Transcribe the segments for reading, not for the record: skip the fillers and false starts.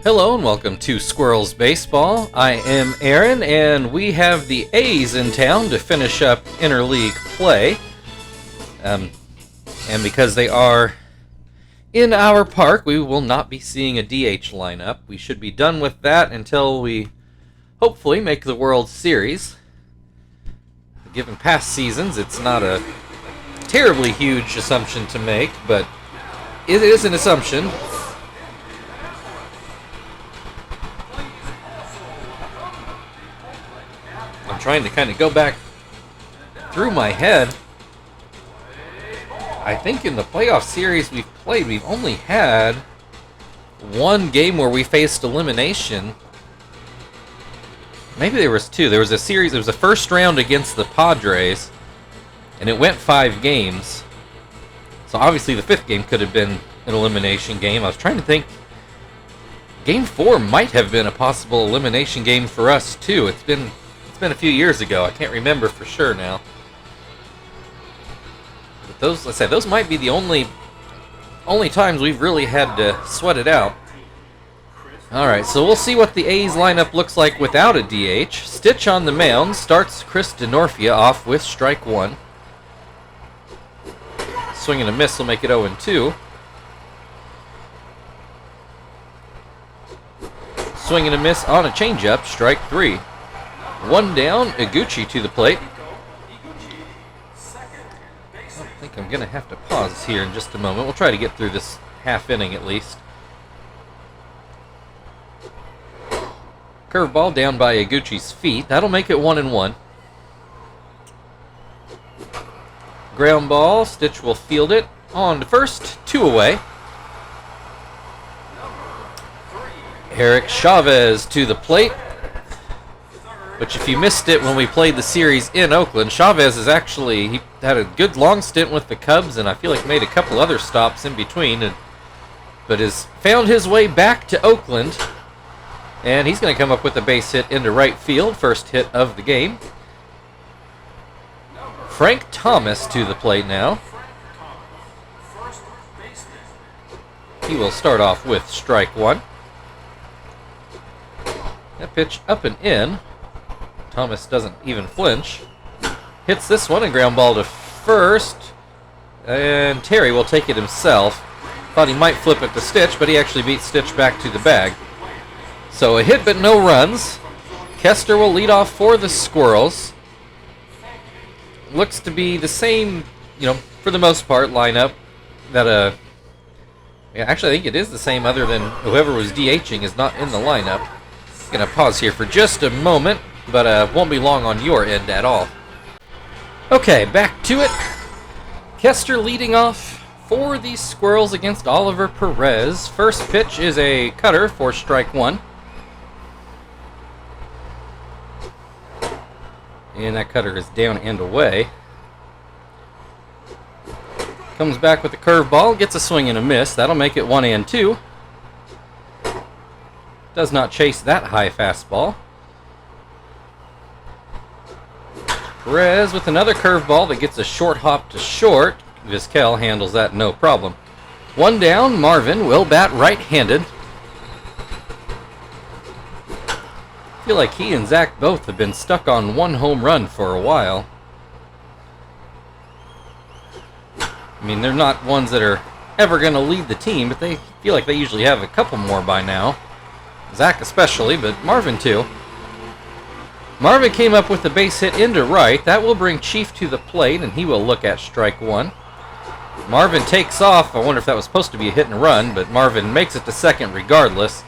Hello and welcome to Squirrels Baseball. I am Aaron, and we have the A's in town to finish up interleague play. And because they are in our park, we will not be seeing a DH lineup. We should be done with that until we hopefully make the World Series. Given past seasons, it's not a terribly huge assumption to make, but it is an assumption. I'm trying to kind of go back through my head. I think in the playoff series we've played, we've only had one game where we faced elimination. Maybe there was two. There was a series, it was the first round against the Padres, and it went 5 games. So obviously the 5th game could have been an elimination game. I was trying to think. Game 4 might have been a possible elimination game for us too. It's been a few years ago. I can't remember for sure now. But those, let's say, those might be the only times we've really had to sweat it out. Alright, so we'll see what the A's lineup looks like without a DH. Stitch on the mound starts Chris DeNorfia off with strike 1. Swing and a miss will make it 0-2. Swing and a miss on a changeup, strike 3. 1 down, Iguchi to the plate. I think I'm going to have to pause here in just a moment. We'll try to get through this half inning at least. Curveball down by Iguchi's feet. That'll make it 1-1. Ground ball, Stitch will field it. On to first, 2 away. Eric Chavez to the plate. Which, if you missed it when we played the series in Oakland, Chavez is actually, he had a good long stint with the Cubs, and I feel like made a couple other stops in between, but has found his way back to Oakland, and he's going to come up with a base hit into right field, first hit of the game. Frank Thomas to the plate now. He will start off with strike 1. That pitch up and in. Thomas doesn't even flinch. Hits this one, a ground ball to first. And Terry will take it himself. Thought he might flip it to Stitch, but he actually beat Stitch back to the bag. So a hit but no runs. Kester will lead off for the Squirrels. Looks to be the same, for the most part, lineup that actually I think it is the same, other than whoever was DHing is not in the lineup. Gonna pause here for just a moment, but won't be long on your end at all. Okay, back to it. Kester leading off for the Squirrels against Oliver Perez. First pitch is a cutter for strike 1. And that cutter is down and away. Comes back with the curveball, gets a swing and a miss. That'll make it 1-2. Does not chase that high fastball. Perez with another curveball that gets a short hop to short. Vizquel handles that no problem. 1 down, Marvin will bat right-handed. I feel like he and Zach both have been stuck on 1 home run for a while. I mean, they're not ones that are ever going to lead the team, but they feel like they usually have a couple more by now. Zach especially, but Marvin too. Marvin came up with the base hit into right. That will bring Chief to the plate, and he will look at strike 1. Marvin takes off. I wonder if that was supposed to be a hit and run, but Marvin makes it to second regardless.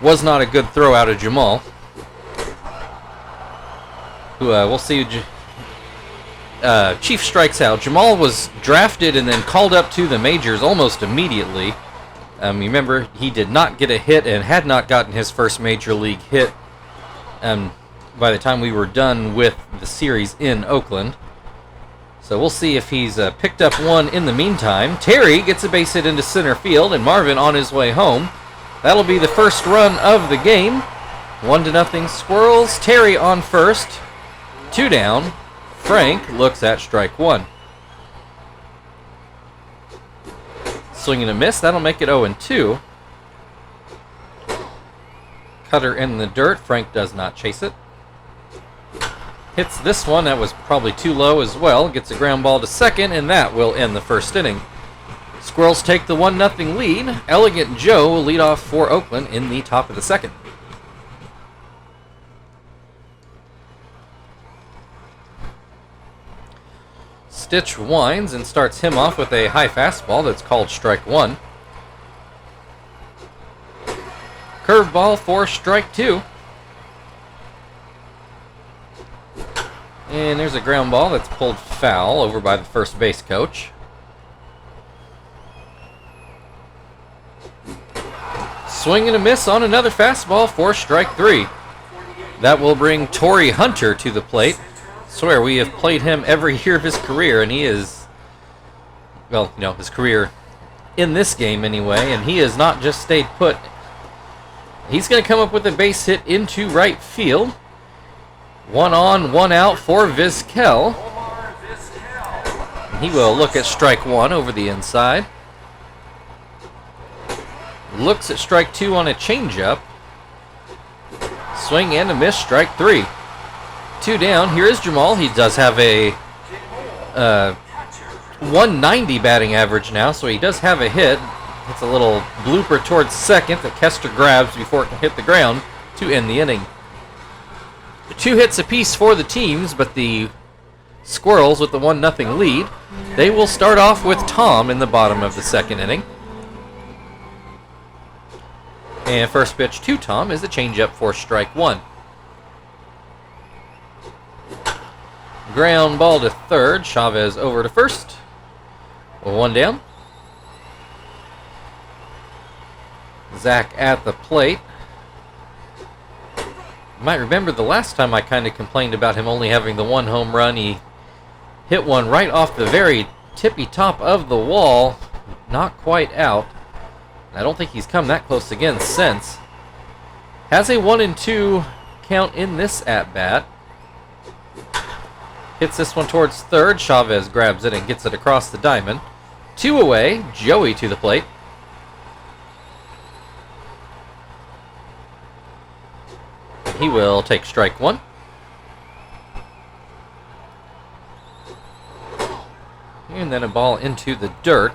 Was not a good throw out of Jamal. Who we'll see. Chief strikes out. Jamal was drafted and then called up to the majors almost immediately. Remember, he did not get a hit and had not gotten his first major league hit by the time we were done with the series in Oakland. So we'll see if he's picked up one in the meantime. Terry gets a base hit into center field, and Marvin on his way home. That'll be the first run of the game. 1-0 Squirrels. Terry on first. 2 down. Frank looks at strike 1. Swing and a miss. That'll make it 0-2. Cutter in the dirt. Frank does not chase it. Hits this one. That was probably too low as well. Gets a ground ball to second, and that will end the first inning. Squirrels take the 1-0 lead. Elegant Joe will lead off for Oakland in the top of the second. Stitch winds and starts him off with a high fastball that's called strike one. Curveball for strike two. And there's a ground ball that's pulled foul over by the first base coach. Swing and a miss on another fastball for strike three. That will bring Torrey Hunter to the plate. I swear, we have played him every year of his career, and he is, well, you know, his career in this game anyway, and he has not just stayed put. He's going to come up with a base hit into right field. 1 on, 1 out for Vizquel. He will look at strike one over the inside. Looks at strike two on a changeup. Swing and a miss, strike three. 2 down. Here is Jamal. He does have a 190 batting average now, so he does have a hit. It's a little blooper towards second that Kester grabs before it can hit the ground to end the inning. 2 hits apiece for the teams, but the Squirrels with the 1-0 lead. They will start off with Tom in the bottom of the second inning. And first pitch to Tom is a changeup for strike one. Ground ball to third. Chavez over to first. 1 down. Zach at the plate. You might remember the last time I kind of complained about him only having the 1 home run. He hit one right off the very tippy top of the wall. Not quite out. I don't think he's come that close again since. Has a 1-2 count in this at-bat. Hits this one towards third. Chavez grabs it and gets it across the diamond. 2 away. Joey to the plate. He will take strike one. And then a ball into the dirt.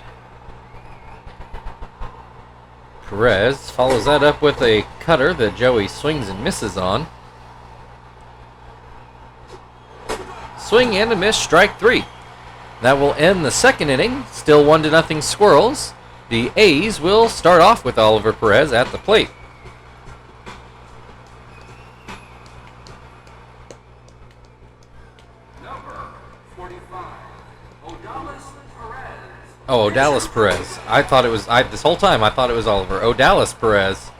Perez follows that up with a cutter that Joey swings and misses on. Swing and a miss, strike three. That will end the second inning. Still 1-0 Squirrels. The A's will start off with Oliver Perez at the plate. Oh, Odalis Perez. I thought it was, this whole time I thought it was Oliver. Odalis Perez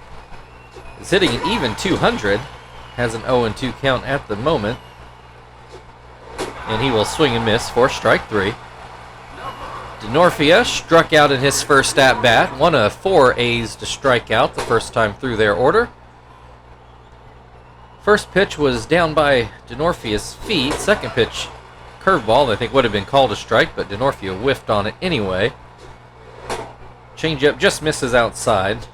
is hitting an even 200. Has an 0-2 count at the moment. And he will swing and miss for strike three. Denorfia struck out in his first at-bat. 1 of 4 A's to strike out the first time through their order. First pitch was down by Denorfia's feet. Second pitch, curveball, I think would have been called a strike, but Denorfia whiffed on it anyway. Changeup just misses outside.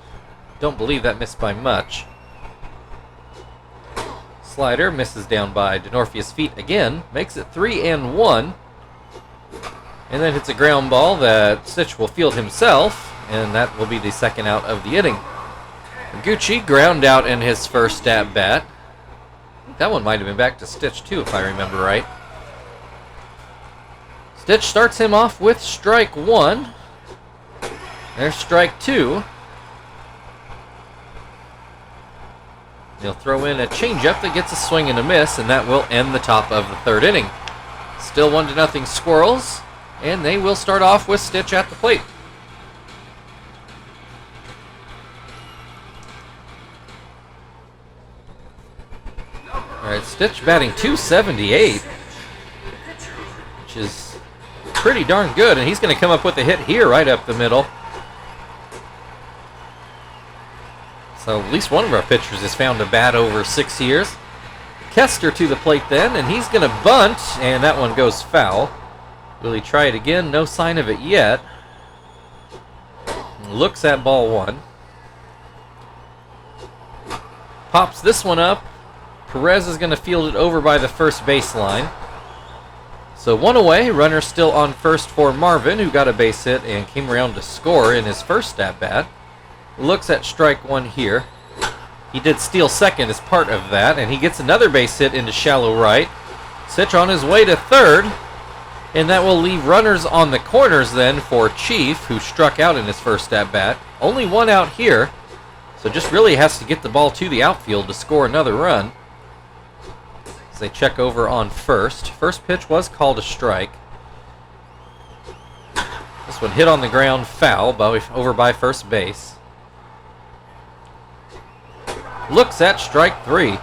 Don't believe that missed by much. Slider misses down by Denorfia's feet again. Makes it 3-1. And then hits a ground ball that Stitch will field himself, and that will be the second out of the inning. Gucci ground out in his first at-bat. That one might have been back to Stitch too, if I remember right. Stitch starts him off with strike one. There's strike two. He'll throw in a changeup that gets a swing and a miss, and that will end the top of the third inning. Still 1-0 Squirrels, and they will start off with Stitch at the plate. All right, Stitch batting .278, which is pretty darn good, and he's going to come up with a hit here right up the middle. So at least one of our pitchers has found a bat over 6 years. Kester to the plate then, and he's going to bunt, and that one goes foul. Will he try it again? No sign of it yet. Looks at ball one. Pops this one up. Perez is going to field it over by the first baseline. So one away, runner still on first for Marvin, who got a base hit and came around to score in his first at-bat. Looks at strike one here. He did steal second as part of that, and he gets another base hit into shallow right. Sitch on his way to third, and that will leave runners on the corners then for Chief, who struck out in his first at-bat. Only one out here, so just really has to get the ball to the outfield to score another run. As they check over on first. First pitch was called a strike. This one hit on the ground, foul, over by first base. Looks at strike three.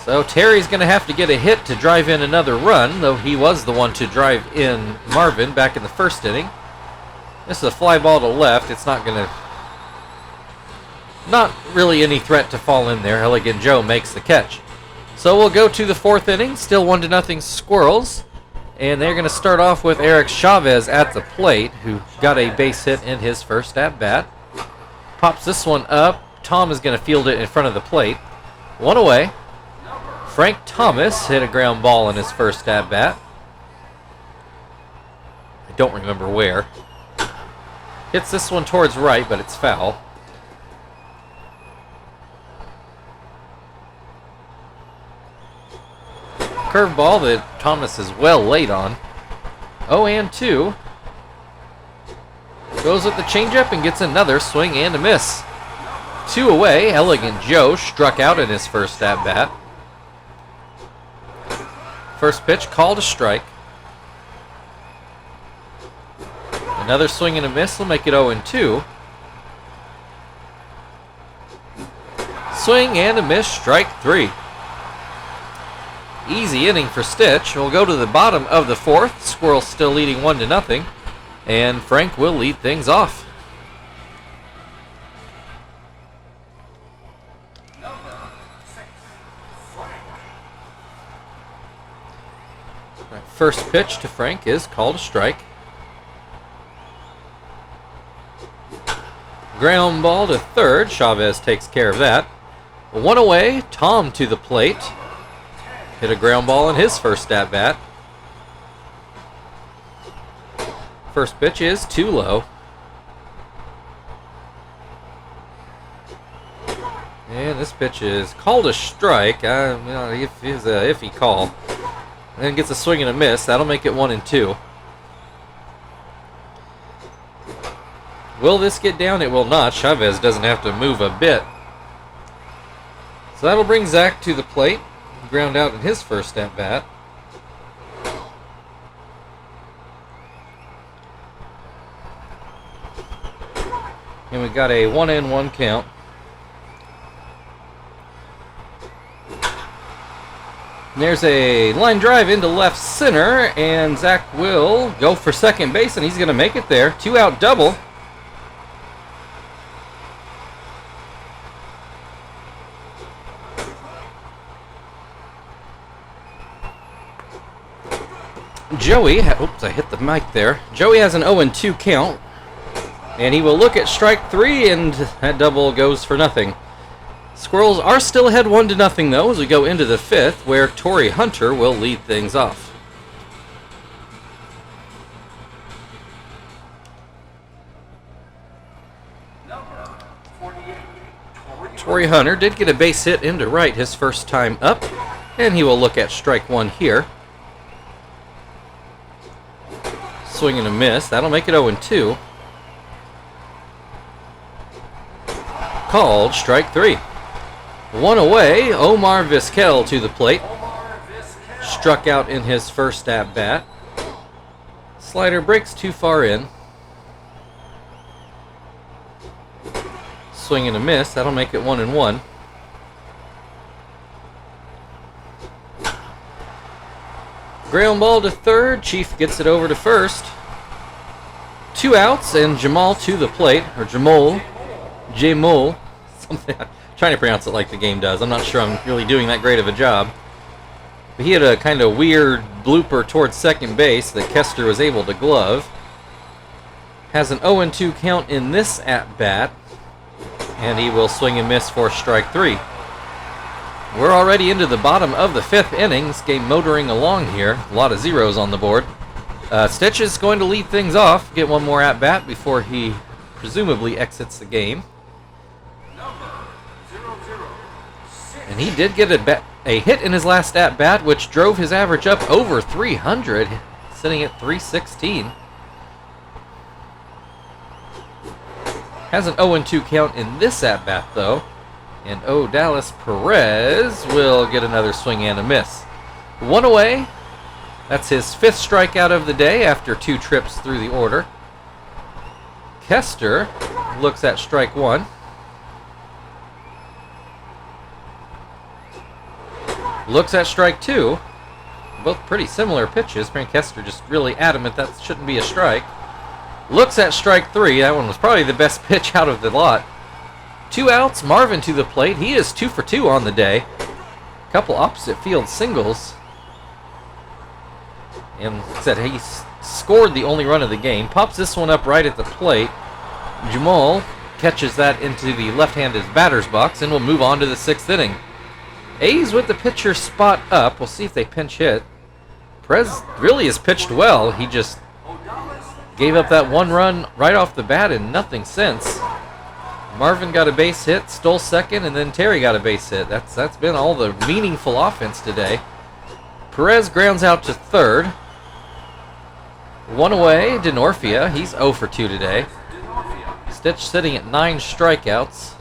So Terry's going to have to get a hit to drive in another run, though he was the one to drive in Marvin back in the first inning. This is a fly ball to left. It's not really any threat to fall in there. Elegant Joe makes the catch. So we'll go to the fourth inning, still 1-0 Squirrels. And they're going to start off with Eric Chavez at the plate, who got a base hit in his first at-bat. Pops this one up. Tom is going to field it in front of the plate. One away. Frank Thomas hit a ground ball in his first at-bat. I don't remember where. Hits this one towards right, but it's foul. Curveball that Thomas is well late on. 0-2. Goes with the changeup and gets another swing and a miss. Two away. Elegant Joe struck out in his first at-bat. First pitch called a strike. Another swing and a miss will make it 0-2. Swing and a miss, strike three. Easy inning for Stitch. We'll go to the bottom of the fourth. Squirrels still leading 1-0. And Frank will lead things off. First pitch to Frank is called a strike. Ground ball to third. Chavez takes care of that. One away. Tom to the plate. Hit a ground ball in his first at-bat. First pitch is too low. And this pitch is called a strike. It's an iffy call. And gets a swing and a miss. That'll make it 1-2. Will this get down? It will not. Chavez doesn't have to move a bit. So that'll bring Zach to the plate. Ground out in his first at-bat. And we got a 1-1 count. And there's a line drive into left center, and Zach will go for second base, and he's going to make it there. Two-out double. Joey, oops, I hit the mic there. Joey has an 0-2 count, and he will look at strike three, and that double goes for nothing. Squirrels are still ahead 1-0 though, as we go into the fifth, where Torrey Hunter will lead things off. Torrey Hunter did get a base hit into right his first time up, and he will look at strike one here. Swing and a miss. That'll make it 0-2. Called strike three. One away. Omar Vizquel to the plate. Struck out in his first at-bat. Slider breaks too far in. Swing and a miss. That'll make it 1-1. Ground ball to third. Chief gets it over to first. Two outs, and Jamal to the plate. Or Jamal. Something. I'm trying to pronounce it like the game does. I'm not sure I'm really doing that great of a job. But he had a kind of weird blooper towards second base that Kester was able to glove. Has an 0-2 count in this at-bat. And he will swing and miss for strike three. We're already into the bottom of the 5th inning. This game motoring along here. A lot of zeros on the board. Stitch is going to lead things off. Get one more at-bat before he presumably exits the game. And he did get a hit in his last at-bat, which drove his average up over 300, sitting at 316. Has an 0-2 count in this at-bat, though. And Dallas Perez will get another swing and a miss. One away. That's his 5th strikeout of the day after 2 trips through the order. Kester looks at strike 1. Looks at strike 2. Both pretty similar pitches. Frank Kester just really adamant that shouldn't be a strike. Looks at strike 3. That one was probably the best pitch out of the lot. 2 outs, Marvin to the plate. He is 2 for 2 on the day. Couple opposite field singles. And said he scored the only run of the game. Pops this one up right at the plate. Jamal catches that into the left-handed batter's box and will move on to the 6th inning. A's with the pitcher spot up. We'll see if they pinch hit. Perez really has pitched well. He just gave up that 1 run right off the bat and nothing since. Marvin got a base hit, stole second, and then Terry got a base hit. That's been all the meaningful offense today. Perez grounds out to 3rd. 1 away, Denorfia. He's 0 for 2 today. Stitch sitting at 9 strikeouts.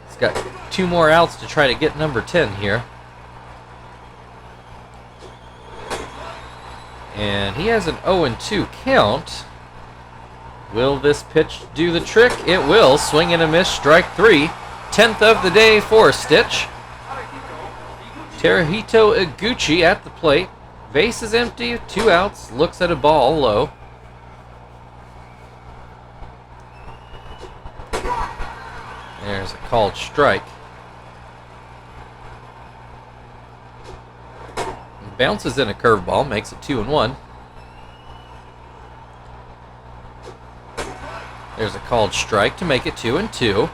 He's got 2 more outs to try to get number 10 here. And he has an 0-2 count. Will this pitch do the trick? It will. Swing and a miss, strike 3. 10th of the day for Stitch. Teruhito Iguchi at the plate. Base is empty, 2 outs. Looks at a ball low. There's a called strike. Bounces in a curveball, makes it 2-1. There's a called strike to make it 2-2.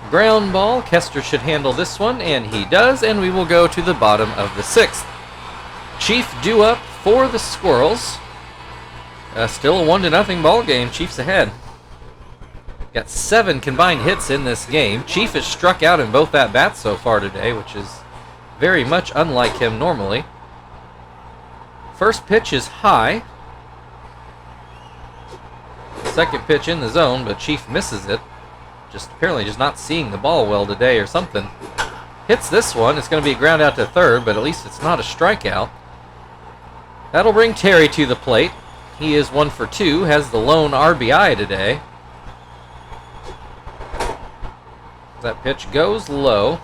Ground ball. Kester should handle this one, and he does, and we will go to the bottom of the 6th. Chief due up for the Squirrels. Still a 1-0 ball game. Chiefs ahead. Got 7 combined hits in this game. Chief has struck out in both at-bats so far today, which is very much unlike him normally. First pitch is high. Second pitch in the zone, but Chief misses it. Apparently just not seeing the ball well today or something. Hits this one. It's going to be a ground out to 3rd, but at least it's not a strikeout. That'll bring Terry to the plate. He is 1 for 2, has the lone RBI today. That pitch goes low.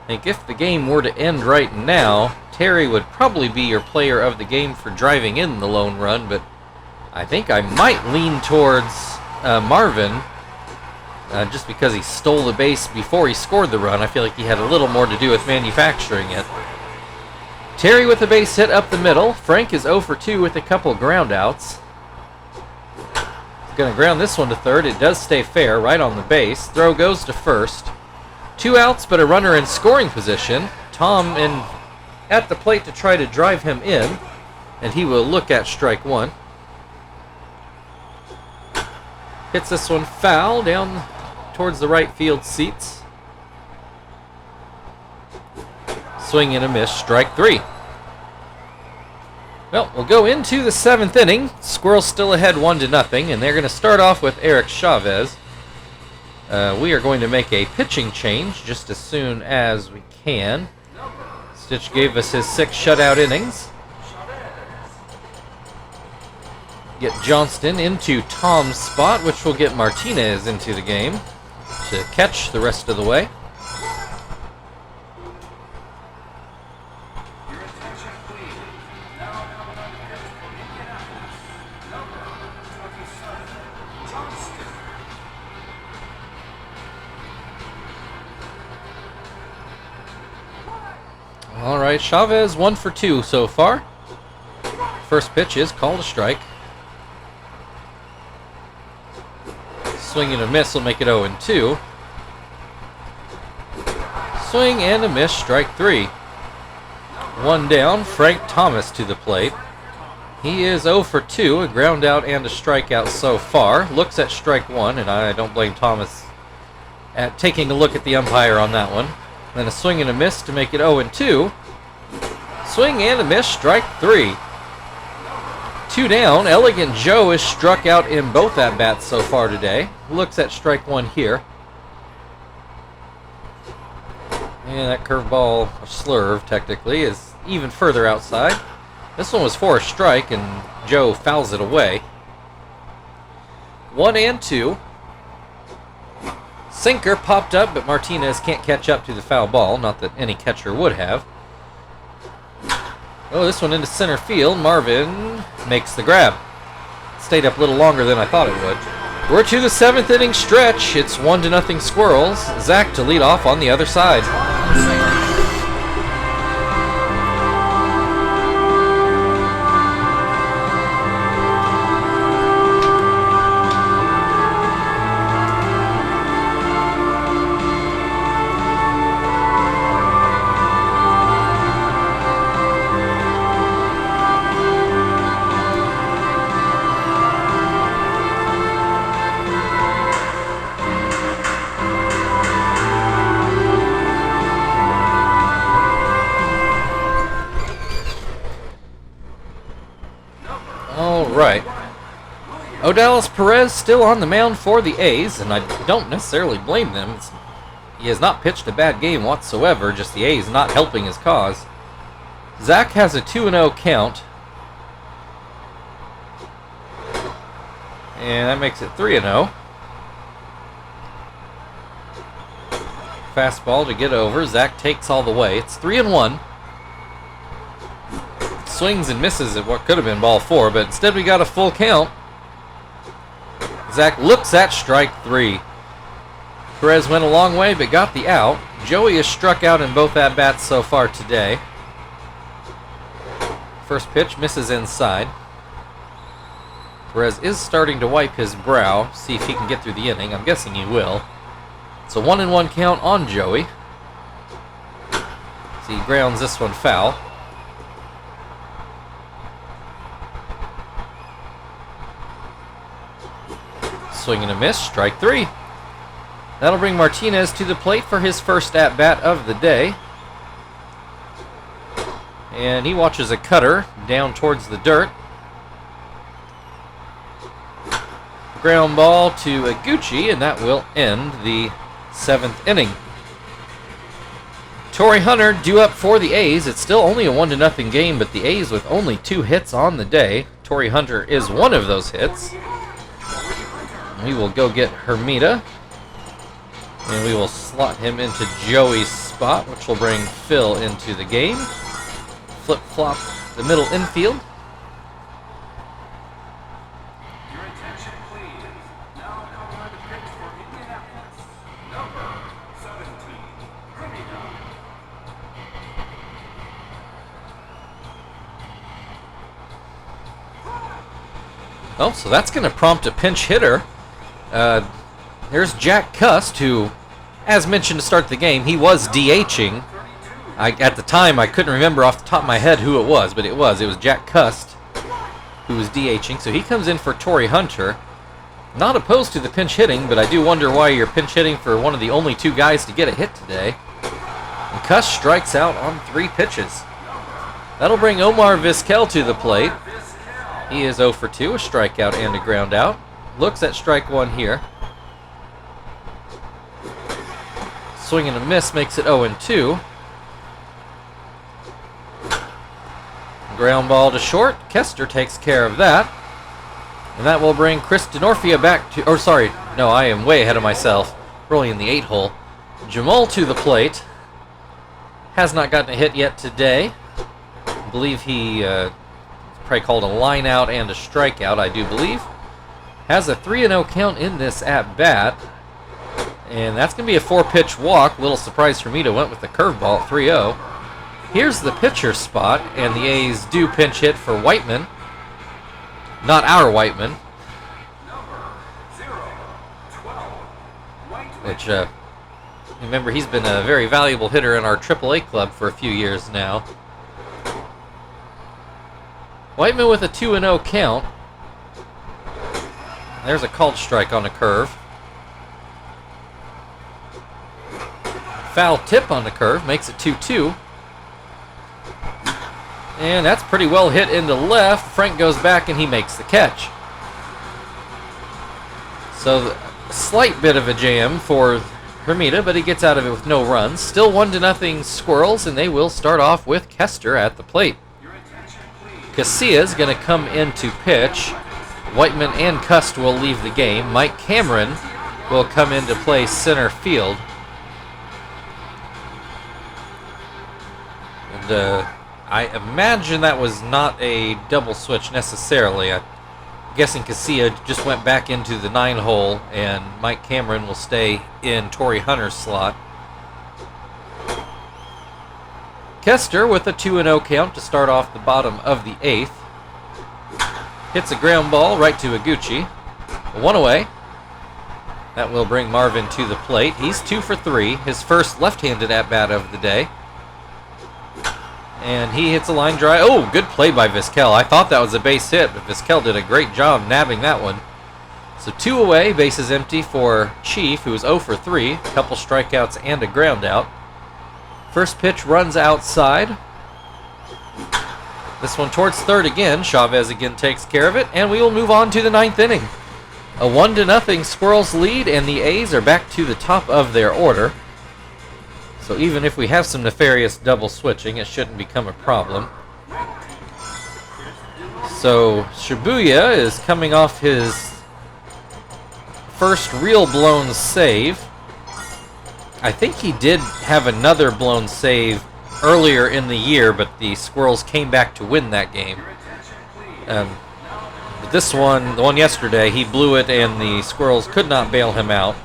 I think if the game were to end right now, Terry would probably be your player of the game for driving in the lone run, but I think I might lean towards Marvin just because he stole the base before he scored the run. I feel like he had a little more to do with manufacturing it. Terry with a base hit up the middle. Frank is 0 for 2 with a couple ground outs. He's going to ground this one to 3rd. It does stay fair, right on the base. Throw goes to 1st. 2 outs, but a runner in scoring position. Tom at the plate to try to drive him in, and he will look at strike 1. Hits this one foul down towards the right field seats. Swing and a miss, strike 3. Well, we'll go into the 7th inning. Squirrels still ahead 1-0, and they're going to start off with Eric Chavez. We are going to make a pitching change just as soon as we can. Stitch gave us his 6 shutout innings. Get Johnston into Tom's spot, which will get Martinez into the game to catch the rest of the way. All right, Chavez 1 for 2 so far. First pitch is called a strike. Swing and a miss will make it 0-2. Swing and a miss, strike 3. One down, Frank Thomas to the plate. He is 0 for 2, a ground out and a strikeout so far. Looks at strike 1, and I don't blame Thomas at taking a look at the umpire on that one. Then a swing and a miss to make it 0 and 2. Swing and a miss, strike 3. 2 down, Elegant Joe is struck out in both at-bats so far today. Looks at strike 1 here. And that curveball, or slurve technically, is even further outside. This one was for a strike, and Joe fouls it away. 1 and 2. Sinker popped up, but Martinez can't catch up to the foul ball. Not that any catcher would have. Oh, this one into center field. Marvin makes the grab. Stayed up a little longer than I thought it would. We're to the 7th inning stretch. It's 1-0 Squirrels. Zach to lead off on the other side. Right. Odalis Perez still on the mound for the A's, and I don't necessarily blame them. He has not pitched a bad game whatsoever, just the A's not helping his cause. Zach has a 2-0 count. And that makes it 3-0. Fastball to get over. Zach takes all the way. It's 3-1. Swings and misses at what could have been ball 4, but instead we got a full count. Zach looks at strike 3. Perez went a long way but got the out. Joey is struck out in both at-bats so far today. First pitch misses inside. Perez is starting to wipe his brow, see if he can get through the inning. I'm guessing he will. It's a 1-1 count on Joey. So he grounds this one foul. Swing and a miss, strike 3. That'll bring Martinez to the plate for his first at-bat of the day. And he watches a cutter down towards the dirt. Ground ball to Iguchi, and that will end the 7th inning. Torrey Hunter due up for the A's. It's still only a 1-0 game, but the A's with only 2 hits on the day. Torrey Hunter is one of those hits. We will go get Hermida. And we will slot him into Joey's spot, which will bring Phil into the game. Flip-flop the middle infield. Your attention, please. Now come on to pitch for Indianapolis. Number 17, Hermida. Oh, so that's going to prompt a pinch hitter. There's Jack Cust, who, as mentioned to start the game, he was DHing. At the time, I couldn't remember off the top of my head who it was, but it was Jack Cust who was DHing. So he comes in for Torrey Hunter. Not opposed to the pinch hitting, but I do wonder why you're pinch hitting for one of the only 2 guys to get a hit today. And Cust strikes out on 3 pitches. That'll bring Omar Vizquel to the plate. He is 0 for 2, a strikeout and a ground out. Looks at strike 1 here. Swing and a miss makes it 0 and 2. Ground ball to short. Kester takes care of that. And that will bring Chris Denorfia back to... Or sorry, no, I am way ahead of myself. Rolling in the 8-hole. Jamal to the plate. Has not gotten a hit yet today. I believe he probably called a line out and a strikeout, I do believe. Has a 3-0 count in this at-bat. And that's going to be a 4-pitch walk. Little surprise for me to went with the curveball at 3-0. Here's the pitcher spot, and the A's do pinch hit for Whiteman. Not our Whiteman. Which, Remember, he's been a very valuable hitter in our AAA club for a few years now. Whiteman with a 2-0 count. There's a called strike on a curve. Foul tip on the curve makes it 2-2. And that's pretty well hit into left. Frank goes back and he makes the catch. So a slight bit of a jam for Hermida, but he gets out of it with no runs. Still 1-0 Squirrels, and they will start off with Kester at the plate. Casillas going to come in to pitch. Whiteman and Cust will leave the game. Mike Cameron will come in to play center field. And I imagine that was not a double switch necessarily. I'm guessing Casillas just went back into the 9-hole, and Mike Cameron will stay in Torrey Hunter's slot. Kester with a 2-0 count to start off the bottom of the 8th. Hits a ground ball right to Iguchi. 1 away. That will bring Marvin to the plate. He's 2 for 3, his first left-handed at-bat of the day. And he hits a line drive. Oh, good play by Vizquel. I thought that was a base hit, but Vizquel did a great job nabbing that one. So 2 away, bases empty for Chief, who is 0 for 3. A couple strikeouts and a ground out. First pitch runs outside. This one towards third again. Chavez again takes care of it, and we will move on to the 9th inning. A 1-0 Squirrels lead, and the A's are back to the top of their order. So even if we have some nefarious double switching, it shouldn't become a problem. So Shibuya is coming off his first real blown save. I think he did have another blown save earlier in the year, but the Squirrels came back to win that game. But this one, the one yesterday, he blew it and the Squirrels could not bail him out.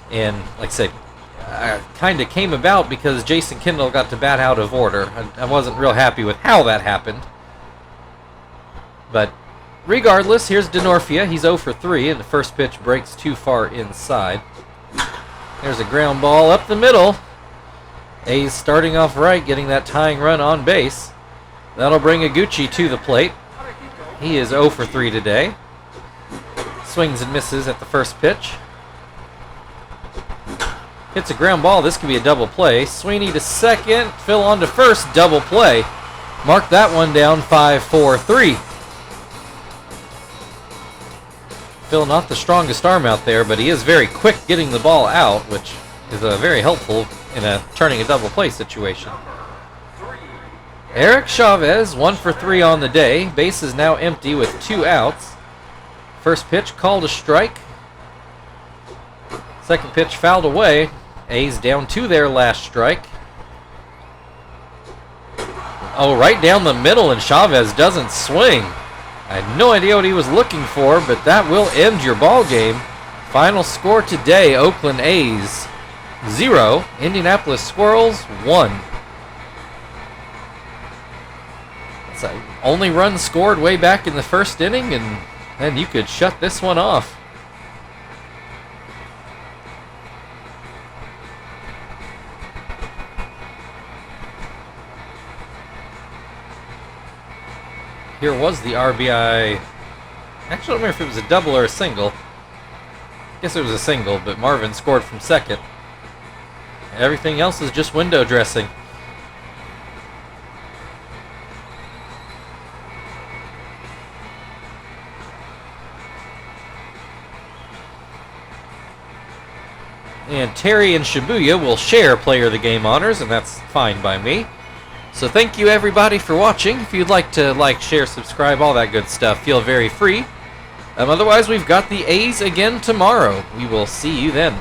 And like I said, kind of came about because Jason Kendall got to bat out of order. I wasn't real happy with how that happened. But regardless, here's Denorfia. He's 0 for 3, and the first pitch breaks too far inside. There's a ground ball up the middle. A's starting off right, getting that tying run on base. That'll bring Iguchi to the plate. He is 0 for 3 today. Swings and misses at the first pitch. Hits a ground ball. This could be a double play. Sweeney to second. Phil on to first. Double play. Mark that one down. 5-4-3. Phil not the strongest arm out there, but he is very quick getting the ball out, which is very helpful in turning a double play situation. Eric Chavez, 1 for 3 on the day. Base is now empty with 2 outs. First pitch called a strike. Second pitch fouled away. A's down to their last strike. Oh, right down the middle, and Chavez doesn't swing. I had no idea what he was looking for, but that will end your ball game. Final score today, Oakland A's 0, Indianapolis Squirrels 1. That's the only run scored way back in the first inning, and then you could shut this one off. Here was the RBI. Actually, I don't remember if it was a double or a single. I guess it was a single, but Marvin scored from second. Everything else is just window dressing. And Terry and Shibuya will share Player of the Game honors, and that's fine by me. So thank you everybody for watching. If you'd like to like, share, subscribe, all that good stuff, feel very free. Otherwise, we've got the A's again tomorrow. We will see you then.